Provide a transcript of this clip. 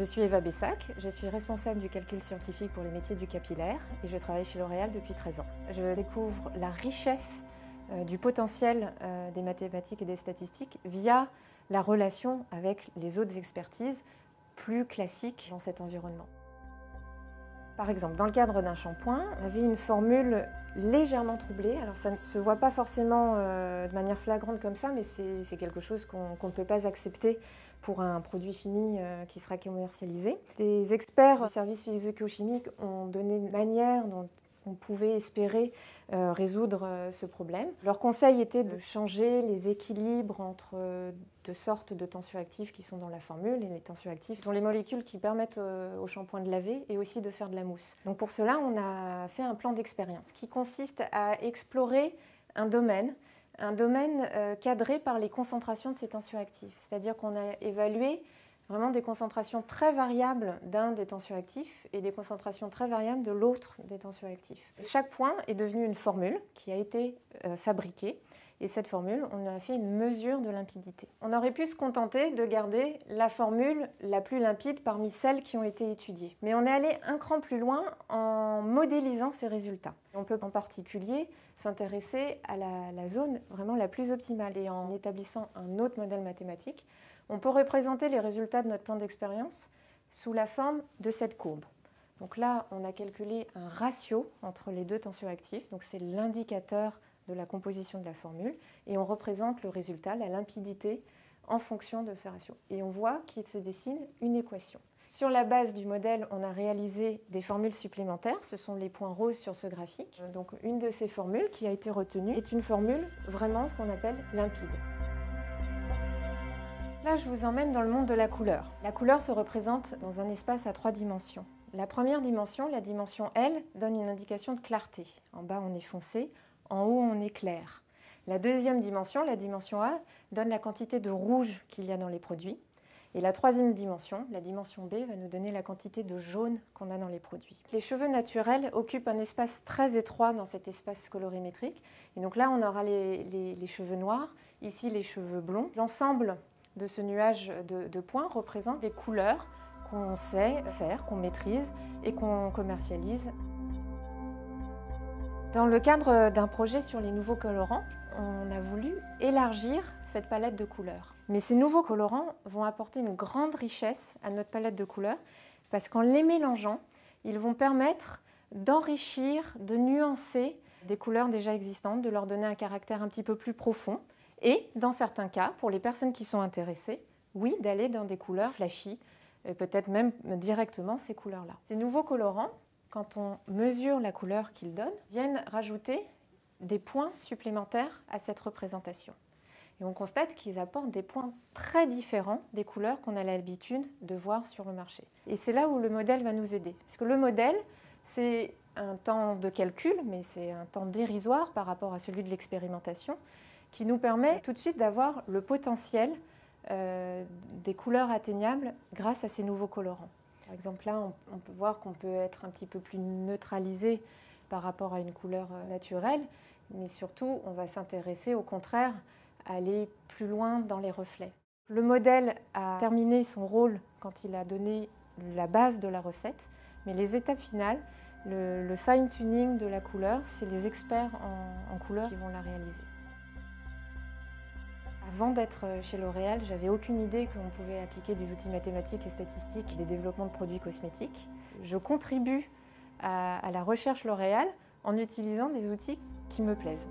Je suis Eva Bessac, je suis responsable du calcul scientifique pour les métiers du capillaire et je travaille chez L'Oréal depuis 13 ans. Je découvre la richesse du potentiel des mathématiques et des statistiques via la relation avec les autres expertises plus classiques dans cet environnement. Par exemple, dans le cadre d'un shampoing, on avait une formule légèrement troublée. Alors ça ne se voit pas forcément de manière flagrante comme ça, mais c'est quelque chose qu'on ne peut pas accepter pour un produit fini qui sera commercialisé. Des experts du service physico-chimique ont donné une manière dont on pouvait espérer résoudre ce problème. Leur conseil était de changer les équilibres entre deux sortes de tensioactifs qui sont dans la formule. Et les tensioactifs sont les molécules qui permettent au shampoing de laver et aussi de faire de la mousse. Donc pour cela, on a fait un plan d'expérience qui consiste à explorer un domaine cadré par les concentrations de ces tensioactifs. C'est-à-dire qu'on a évalué vraiment des concentrations très variables d'un des tensioactifs et des concentrations très variables de l'autre des tensioactifs. Chaque point est devenu une formule qui a été fabriquée et cette formule, on a fait une mesure de limpidité. On aurait pu se contenter de garder la formule la plus limpide parmi celles qui ont été étudiées. Mais on est allé un cran plus loin en modélisant ces résultats. On peut en particulier s'intéresser à la zone vraiment la plus optimale et en établissant un autre modèle mathématique, on peut représenter les résultats de notre plan d'expérience sous la forme de cette courbe. Donc là, on a calculé un ratio entre les deux tensioactifs, donc c'est l'indicateur de la composition de la formule, et on représente le résultat, la limpidité, en fonction de ce ratio. Et on voit qu'il se dessine une équation. Sur la base du modèle, on a réalisé des formules supplémentaires, ce sont les points roses sur ce graphique. Donc une de ces formules qui a été retenue est une formule vraiment ce qu'on appelle limpide. Là, je vous emmène dans le monde de la couleur. La couleur se représente dans un espace à 3 dimensions. La première dimension, la dimension L, donne une indication de clarté. En bas, on est foncé, en haut, on est clair. La deuxième dimension, la dimension A, donne la quantité de rouge qu'il y a dans les produits. Et la troisième dimension, la dimension B, va nous donner la quantité de jaune qu'on a dans les produits. Les cheveux naturels occupent un espace très étroit dans cet espace colorimétrique. Et donc là, on aura les cheveux noirs, ici les cheveux blonds. L'ensemble de ce nuage de points représente des couleurs qu'on sait faire, qu'on maîtrise et qu'on commercialise. Dans le cadre d'un projet sur les nouveaux colorants, on a voulu élargir cette palette de couleurs. Mais ces nouveaux colorants vont apporter une grande richesse à notre palette de couleurs parce qu'en les mélangeant, ils vont permettre d'enrichir, de nuancer des couleurs déjà existantes, de leur donner un caractère un petit peu plus profond. Et dans certains cas, pour les personnes qui sont intéressées, oui, d'aller dans des couleurs flashy, et peut-être même directement ces couleurs-là. Ces nouveaux colorants, quand on mesure la couleur qu'ils donnent, viennent rajouter des points supplémentaires à cette représentation. Et on constate qu'ils apportent des points très différents des couleurs qu'on a l'habitude de voir sur le marché. Et c'est là où le modèle va nous aider. Parce que le modèle, c'est un temps de calcul, mais c'est un temps dérisoire par rapport à celui de l'expérimentation, qui nous permet tout de suite d'avoir le potentiel des couleurs atteignables grâce à ces nouveaux colorants. Par exemple, là, on peut voir qu'on peut être un petit peu plus neutralisé par rapport à une couleur naturelle, mais surtout, on va s'intéresser au contraire à aller plus loin dans les reflets. Le modèle a terminé son rôle quand il a donné la base de la recette, mais les étapes finales, le fine-tuning de la couleur, c'est les experts en couleur qui vont la réaliser. Avant d'être chez L'Oréal, j'avais aucune idée qu'on pouvait appliquer des outils mathématiques et statistiques et des développements de produits cosmétiques. Je contribue à la recherche L'Oréal en utilisant des outils qui me plaisent.